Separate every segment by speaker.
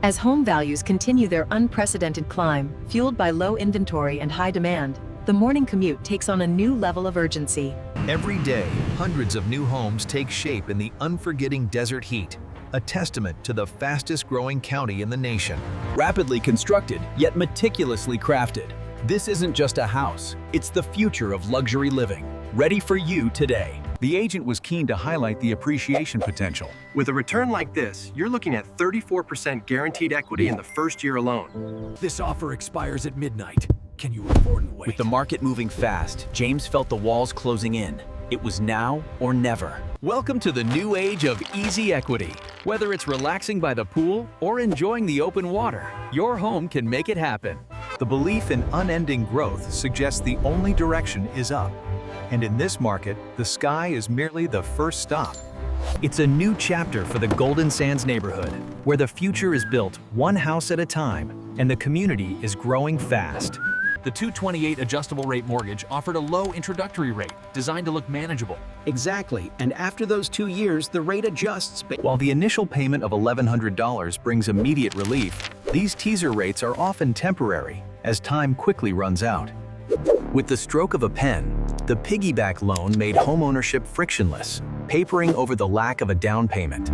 Speaker 1: As home values continue their unprecedented climb, fueled by low inventory and high demand, the morning commute takes on a new level of urgency.
Speaker 2: Every day, hundreds of new homes take shape in the unforgetting desert heat, a testament to the fastest-growing county in the nation.
Speaker 3: Rapidly constructed, yet meticulously crafted. This isn't just a house, it's the future of luxury living, ready for you today.
Speaker 4: The agent was keen to highlight the appreciation potential.
Speaker 5: With a return like this, you're looking at 34% guaranteed equity in the first year alone.
Speaker 6: This offer expires at midnight. Can you afford to wait?
Speaker 3: With the market moving fast, James felt the walls closing in. It was now or never.
Speaker 7: Welcome to the new age of easy equity. Whether it's relaxing by the pool or enjoying the open water, your home can make it happen.
Speaker 2: The belief in unending growth suggests the only direction is up. And in this market, the sky is merely the first stop. It's a new chapter for the Golden Sands neighborhood, where the future is built one house at a time, and the community is growing fast.
Speaker 6: The 228 adjustable rate mortgage offered a low introductory rate, designed to look manageable.
Speaker 8: Exactly, and after those 2 years, the rate adjusts.
Speaker 2: While the initial payment of $1,100 brings immediate relief, these teaser rates are often temporary, as time quickly runs out. With the stroke of a pen, the piggyback loan made homeownership frictionless, papering over the lack of a down payment.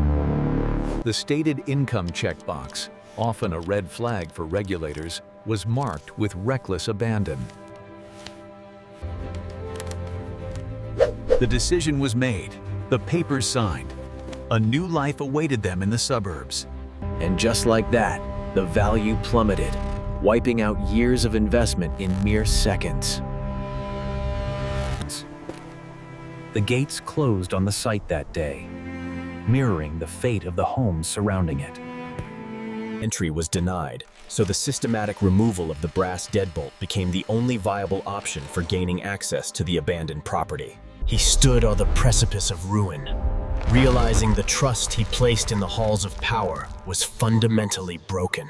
Speaker 2: The stated income checkbox, often a red flag for regulators, was marked with reckless abandon. The decision was made, the papers signed. A new life awaited them in the suburbs. And just like that, the value plummeted, wiping out years of investment in mere seconds. The gates closed on the site that day, mirroring the fate of the homes surrounding it.
Speaker 3: Entry was denied, so the systematic removal of the brass deadbolt became the only viable option for gaining access to the abandoned property. He stood on the precipice of ruin, realizing the trust he placed in the halls of power was fundamentally broken.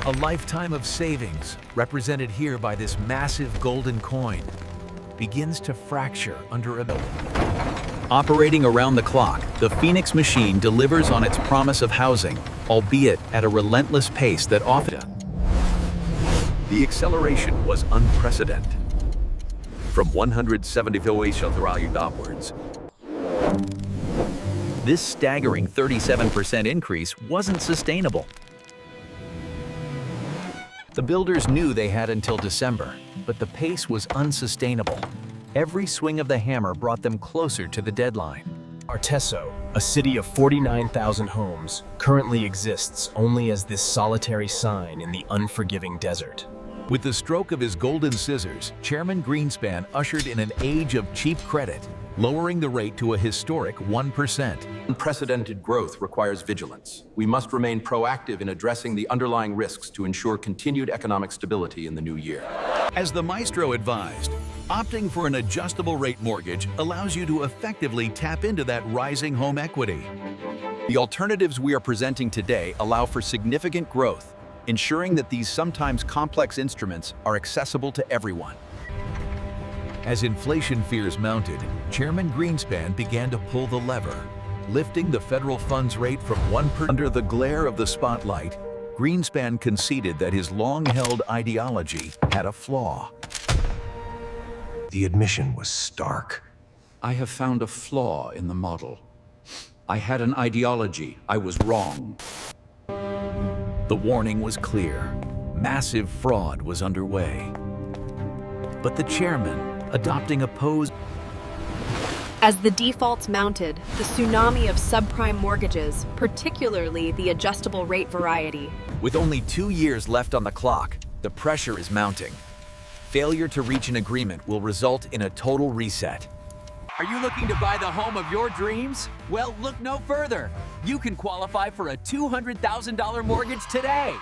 Speaker 2: A lifetime of savings, represented here by this massive golden coin, begins to fracture under a bill. Operating around the clock, the Phoenix machine delivers on its promise of housing, albeit at a relentless pace that often. The acceleration was unprecedented. From 170 upwards. This staggering 37% increase wasn't sustainable. The builders knew they had until December, but the pace was unsustainable. Every swing of the hammer brought them closer to the deadline.
Speaker 3: Arteso, a city of 49,000 homes, currently exists only as this solitary sign in the unforgiving desert.
Speaker 2: With the stroke of his golden scissors, Chairman Greenspan ushered in an age of cheap credit, lowering the rate to a historic 1%.
Speaker 9: Unprecedented growth requires vigilance. We must remain proactive in addressing the underlying risks to ensure continued economic stability in the new year.
Speaker 2: As the maestro advised, opting for an adjustable rate mortgage allows you to effectively tap into that rising home equity. The alternatives we are presenting today allow for significant growth, ensuring that these sometimes complex instruments are accessible to everyone. As inflation fears mounted, Chairman Greenspan began to pull the lever, lifting the federal funds rate from 1%. Under the glare of the spotlight, Greenspan conceded that his long-held ideology had a flaw.
Speaker 10: The admission was stark.
Speaker 11: I have found a flaw in the model. I had an ideology. I was wrong.
Speaker 2: The warning was clear. Massive fraud was underway. But the chairman, adopting a pose.
Speaker 12: As the defaults mounted, the tsunami of subprime mortgages, particularly the adjustable rate variety.
Speaker 2: With only 2 years left on the clock, the pressure is mounting. Failure to reach an agreement will result in a total reset.
Speaker 7: Are you looking to buy the home of your dreams? Well, look no further. You can qualify for a $200,000 mortgage today.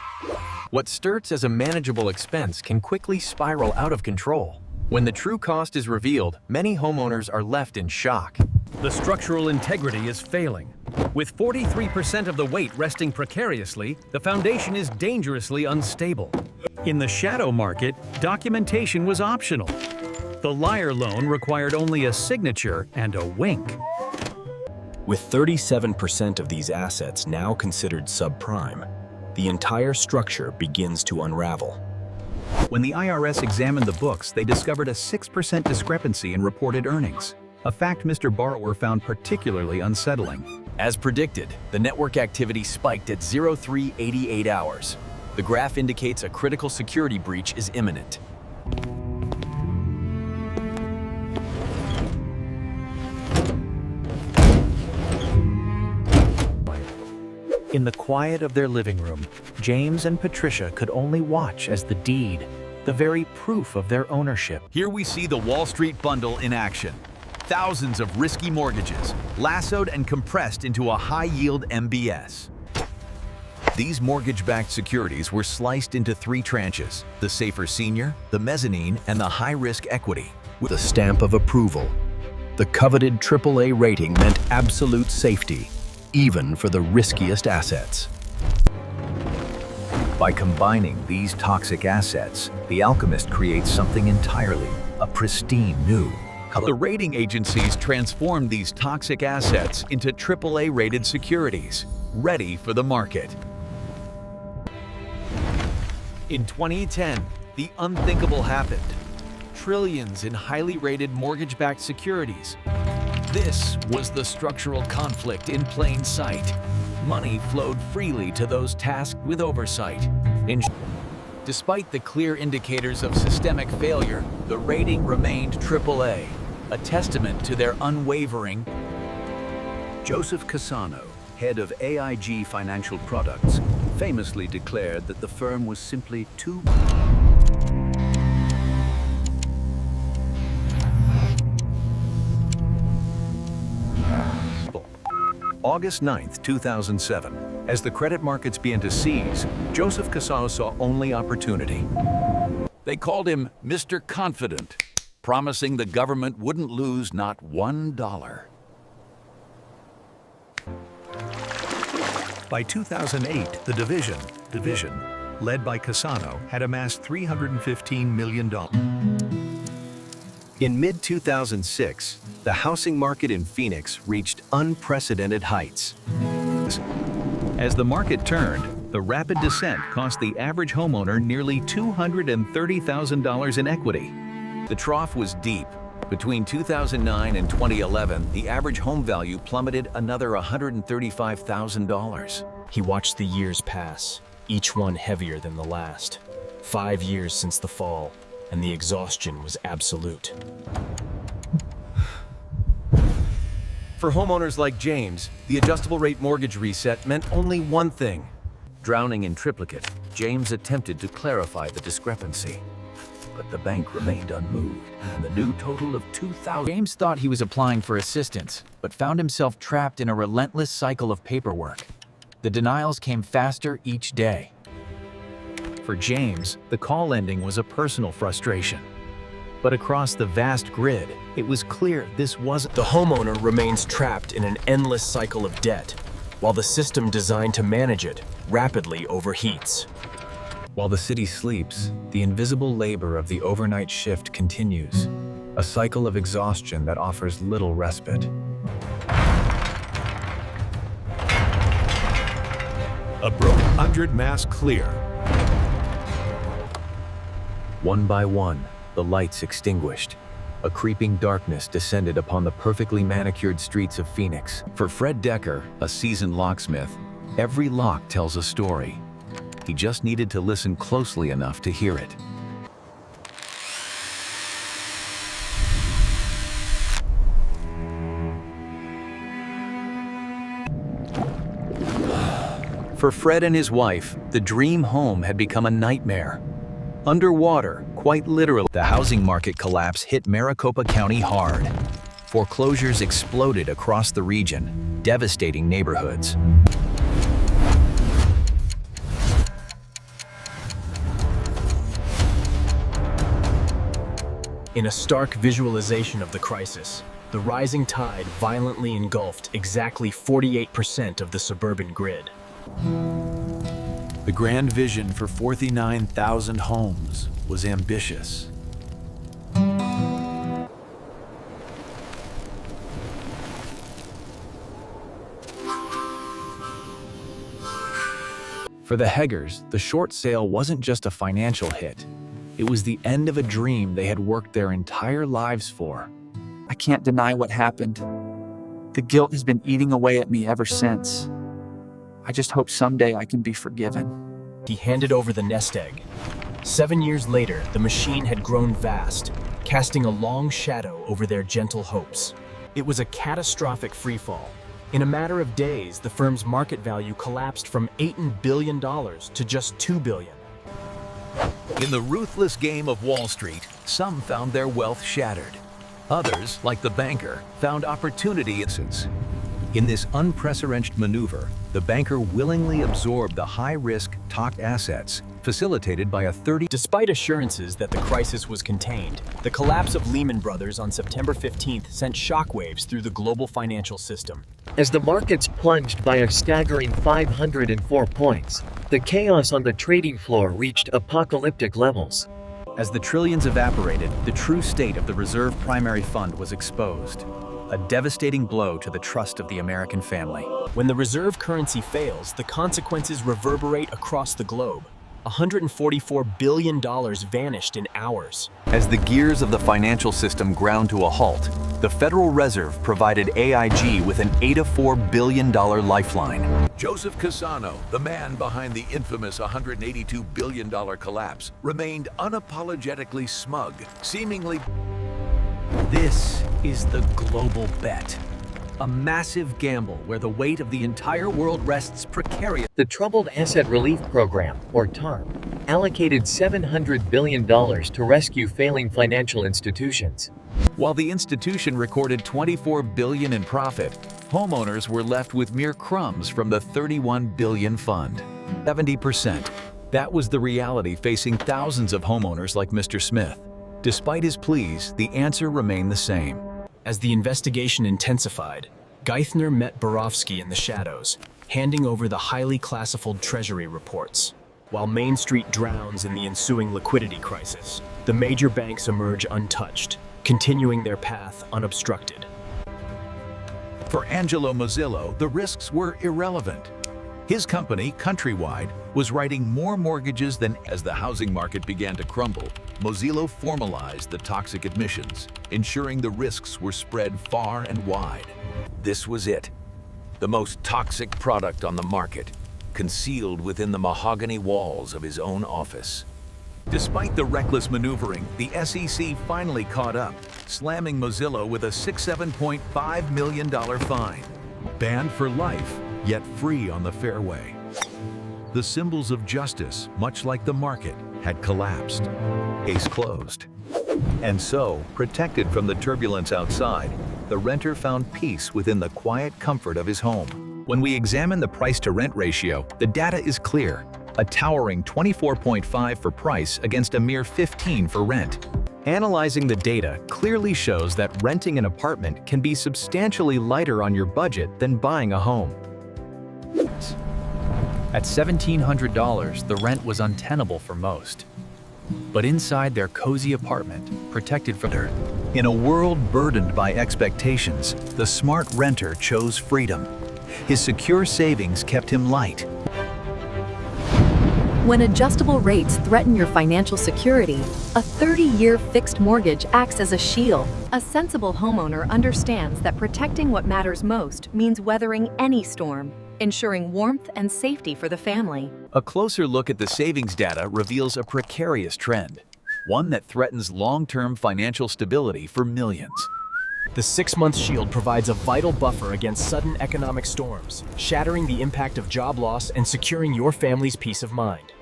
Speaker 2: What starts as a manageable expense can quickly spiral out of control. When the true cost is revealed, many homeowners are left in shock.
Speaker 13: The structural integrity is failing. With 43% of the weight resting precariously, the foundation is dangerously unstable. In the shadow market, documentation was optional. The liar loan required only a signature and a wink.
Speaker 3: With 37% of these assets now considered subprime, the entire structure begins to unravel.
Speaker 4: When the IRS examined the books, they discovered a 6% discrepancy in reported earnings, a fact Mr. Borrower found particularly unsettling.
Speaker 2: As predicted, the network activity spiked at 0388 hours. The graph indicates a critical security breach is imminent.
Speaker 14: In the quiet of their living room, James and Patricia could only watch as the deed, the very proof of their ownership.
Speaker 2: Here we see the Wall Street bundle in action. Thousands of risky mortgages, lassoed and compressed into a high-yield MBS. These mortgage-backed securities were sliced into 3 tranches: the safer senior, the mezzanine, and the high-risk equity.
Speaker 3: With a stamp of approval, the coveted AAA rating meant absolute safety, even for the riskiest assets.
Speaker 4: By combining these toxic assets, the alchemist creates something entirely, a pristine new.
Speaker 2: The rating agencies transformed these toxic assets into AAA-rated securities, ready for the market.
Speaker 6: In 2010, the unthinkable happened. Trillions in highly rated mortgage-backed securities. This was the structural conflict in plain sight. Money flowed freely to those tasked with oversight. Despite the clear indicators of systemic failure, the rating remained AAA, a testament to their unwavering.
Speaker 4: Joseph Cassano, head of AIG Financial Products, famously declared that the firm was simply too... August 9, 2007. As the credit markets began to seize, Joseph Cassano saw only opportunity.
Speaker 2: They called him Mr. Confident, promising the government wouldn't lose not $1.
Speaker 4: By 2008, the division, led by Cassano, had amassed $315 million. In mid-2006, the housing market in Phoenix reached unprecedented heights. As the market turned, the rapid descent cost the average homeowner nearly $230,000 in equity.
Speaker 2: The trough was deep. Between 2009 and 2011, the average home value plummeted another $135,000.
Speaker 3: He watched the years pass, each one heavier than the last. 5 years since the fall, and the exhaustion was absolute.
Speaker 5: For homeowners like James, the adjustable rate mortgage reset meant only one thing. Drowning in triplicate, James attempted to clarify the discrepancy. But the bank remained unmoved, and the new total of $2,000.
Speaker 7: James thought he was applying for assistance, but found himself trapped in a relentless cycle of paperwork. The denials came faster each day.
Speaker 14: For James, the call ending was a personal frustration. But across the vast grid, it was clear this wasn't.
Speaker 3: The homeowner remains trapped in an endless cycle of debt, while the system designed to manage it rapidly overheats.
Speaker 15: While the city sleeps, the invisible labor of the overnight shift continues, a cycle of exhaustion that offers little respite.
Speaker 4: A broken 100 mass clear.
Speaker 5: One by one, the lights extinguished. A creeping darkness descended upon the perfectly manicured streets of Phoenix.
Speaker 2: For Fred Decker, a seasoned locksmith, every lock tells a story. He just needed to listen closely enough to hear it.
Speaker 5: For Fred and his wife, the dream home had become a nightmare. Underwater, quite literally,
Speaker 2: The housing market collapse hit Maricopa County hard. Foreclosures exploded across the region, devastating neighborhoods.
Speaker 3: In a stark visualization of the crisis, the rising tide violently engulfed exactly 48% of the suburban grid.
Speaker 2: The grand vision for 49,000 homes was ambitious.
Speaker 3: The
Speaker 14: For the Heggers, the short sale wasn't just a financial hit. It was the end of a dream they had worked their entire lives for.
Speaker 16: I can't deny what happened. The guilt has been eating away at me ever since. I just hope someday I can be forgiven.
Speaker 3: He handed over the nest egg. 7 years later, the machine had grown vast, casting a long shadow over their gentle hopes. It was a catastrophic freefall. In a matter of days, the firm's market value collapsed from $8 billion to just $2 billion.
Speaker 2: In the ruthless game of Wall Street, some found their wealth shattered. Others, like the banker, found opportunity. In this unprecedented maneuver, the banker willingly absorbed the high-risk, toxic assets, facilitated by a 30.
Speaker 3: Despite assurances that the crisis was contained, the collapse of Lehman Brothers on September 15th sent shockwaves through the global financial system.
Speaker 17: As the markets plunged by a staggering 504 points, the chaos on the trading floor reached apocalyptic levels.
Speaker 4: As the trillions evaporated, the true state of the reserve primary fund was exposed. A devastating blow to the trust of the American family.
Speaker 3: When the reserve currency fails, the consequences reverberate across the globe. $144 billion vanished in hours.
Speaker 4: As the gears of the financial system ground to a halt, the Federal Reserve provided AIG with an $84 billion lifeline.
Speaker 2: Joseph Cassano, the man behind the infamous $182 billion collapse, remained unapologetically smug, seemingly.
Speaker 6: This is the global bet. A massive gamble where the weight of the entire world rests precarious.
Speaker 17: The Troubled Asset Relief Program, or TARP, allocated $700 billion to rescue failing financial institutions.
Speaker 2: While the institution recorded $24 billion in profit, homeowners were left with mere crumbs from the $31 billion fund. 70%. That was the reality facing thousands of homeowners like Mr. Smith. Despite his pleas, the answer remained the same.
Speaker 3: As the investigation intensified, Geithner met Borofsky in the shadows, handing over the highly classified Treasury reports. While Main Street drowns in the ensuing liquidity crisis, the major banks emerge untouched, continuing their path unobstructed.
Speaker 2: For Angelo Mozillo, the risks were irrelevant. His company, Countrywide, was writing more mortgages than. As the housing market began to crumble, Mozillo formalized the toxic admissions, ensuring the risks were spread far and wide. This was it, the most toxic product on the market, concealed within the mahogany walls of his own office. Despite the reckless maneuvering, the SEC finally caught up, slamming Mozillo with a $67.5 million fine. Banned for life, yet free on the fairway. The symbols of justice, much like the market, had collapsed. Case closed. And so, protected from the turbulence outside, the renter found peace within the quiet comfort of his home. When we examine the price-to-rent ratio, the data is clear. A towering 24.5 for price against a mere 15 for rent.
Speaker 4: Analyzing the data clearly shows that renting an apartment can be substantially lighter on your budget than buying a home.
Speaker 15: At $1,700, the rent was untenable for most. But inside their cozy apartment, protected from dirt.
Speaker 4: In a world burdened by expectations, the smart renter chose freedom. His secure savings kept him light.
Speaker 1: When adjustable rates threaten your financial security, a 30-year fixed mortgage acts as a shield. A sensible homeowner understands that protecting what matters most means weathering any storm, ensuring warmth and safety for the family.
Speaker 4: A closer look at the savings data reveals a precarious trend, one that threatens long-term financial stability for millions.
Speaker 3: The 6-month shield provides a vital buffer against sudden economic storms, shattering the impact of job loss and securing your family's peace of mind.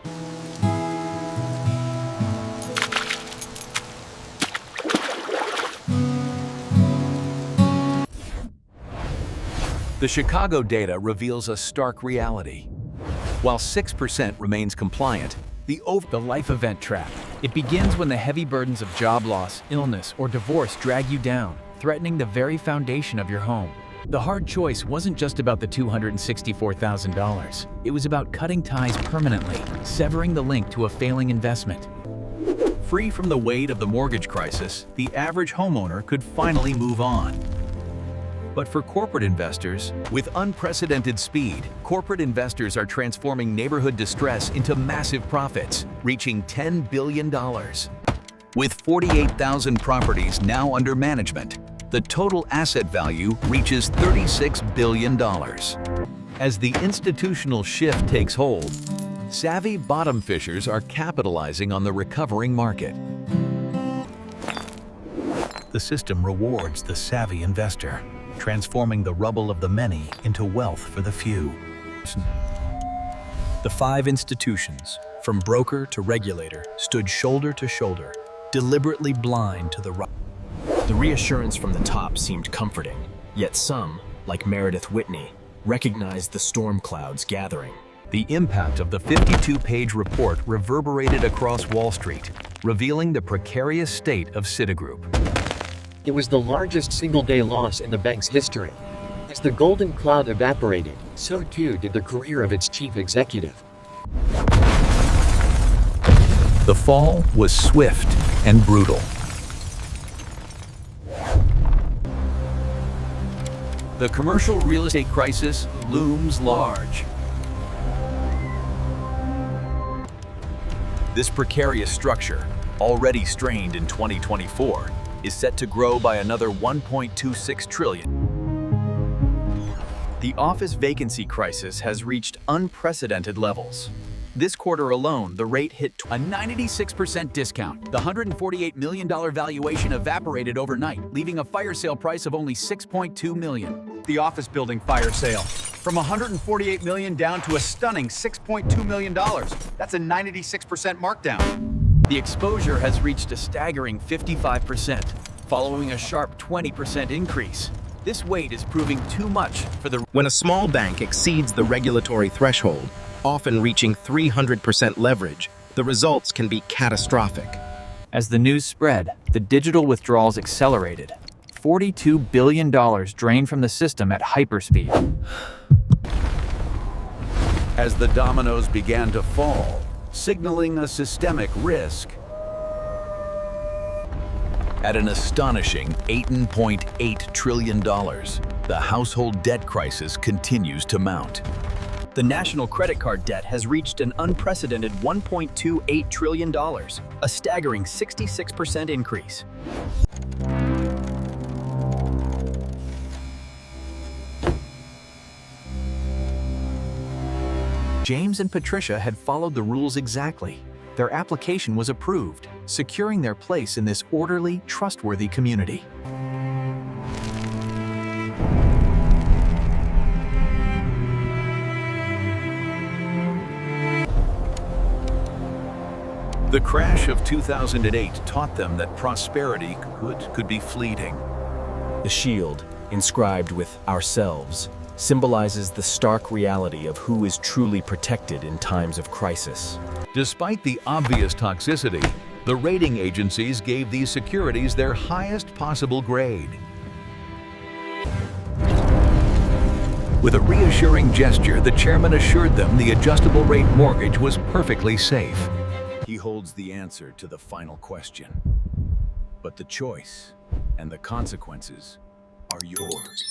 Speaker 2: The Chicago data reveals a stark reality. While 6% remains compliant, the
Speaker 6: life event trap. It begins when the heavy burdens of job loss, illness, or divorce drag you down, threatening the very foundation of your home. The hard choice wasn't just about the $264,000. It was about cutting ties permanently, severing the link to a failing investment.
Speaker 4: Free from the weight of the mortgage crisis, the average homeowner could finally move on. But for corporate investors, with unprecedented speed, corporate investors are transforming neighborhood distress into massive profits, reaching $10 billion. With 48,000 properties now under management, the total asset value reaches $36 billion. As the institutional shift takes hold, savvy bottom fishers are capitalizing on the recovering market.
Speaker 14: The system rewards the savvy investor, transforming the rubble of the many into wealth for the few.
Speaker 3: The 5 institutions, from broker to regulator, stood shoulder to shoulder, deliberately blind to the right. The reassurance from the top seemed comforting, yet some, like Meredith Whitney, recognized the storm clouds gathering.
Speaker 4: The impact of the 52-page report reverberated across Wall Street, revealing the precarious state of Citigroup.
Speaker 17: It was the largest single-day loss in the bank's history. As the golden cloud evaporated, so too did the career of its chief executive.
Speaker 4: The fall was swift and brutal.
Speaker 7: The commercial real estate crisis looms large.
Speaker 4: This precarious structure, already strained in 2024, is set to grow by another $1.26 trillion.
Speaker 3: The office vacancy crisis has reached unprecedented levels. This quarter alone, the rate hit
Speaker 7: a 96% discount. The $148 million valuation evaporated overnight, leaving a fire sale price of only $6.2 million.
Speaker 18: The office building fire sale, from $148 million down to a stunning $6.2 million. That's a 96% markdown.
Speaker 7: The exposure has reached a staggering 55%, following a sharp 20% increase. This weight is proving too much for the...
Speaker 19: When a small bank exceeds the regulatory threshold, often reaching 300% leverage, the results can be catastrophic.
Speaker 16: As the news spread, the digital withdrawals accelerated. $42 billion drained from the system at hyperspeed.
Speaker 5: As the dominoes began to fall, signaling a systemic risk.
Speaker 4: At an astonishing $18.8 trillion, the household debt crisis continues to mount.
Speaker 3: The national credit card debt has reached an unprecedented $1.28 trillion, a staggering 66% increase.
Speaker 14: James and Patricia had followed the rules exactly. Their application was approved, securing their place in this orderly, trustworthy community.
Speaker 4: The crash of 2008 taught them that prosperity could be fleeting.
Speaker 3: The shield, inscribed with "ourselves," symbolizes the stark reality of who is truly protected in times of crisis.
Speaker 4: Despite the obvious toxicity, the rating agencies gave these securities their highest possible grade. With a reassuring gesture, the chairman assured them the adjustable rate mortgage was perfectly safe.
Speaker 3: He holds the answer to the final question. But the choice and the consequences are yours.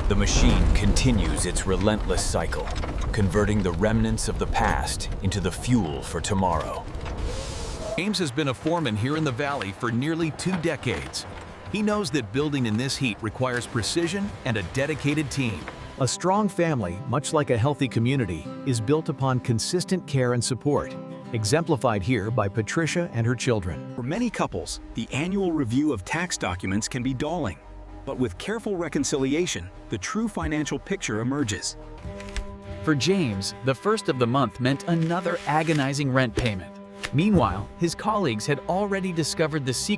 Speaker 3: The machine continues its relentless cycle, converting the remnants of the past into the fuel for tomorrow.
Speaker 4: James has been a foreman here in the valley for nearly 2 decades. He knows that building in this heat requires precision and a dedicated team.
Speaker 14: A strong family, much like a healthy community, is built upon consistent care and support, exemplified here by Patricia and her children.
Speaker 20: For many couples, the annual review of tax documents can be galling. But with careful reconciliation, the true financial picture emerges.
Speaker 7: For James, the first of the month meant another agonizing rent payment. Meanwhile, his colleagues had already discovered the secret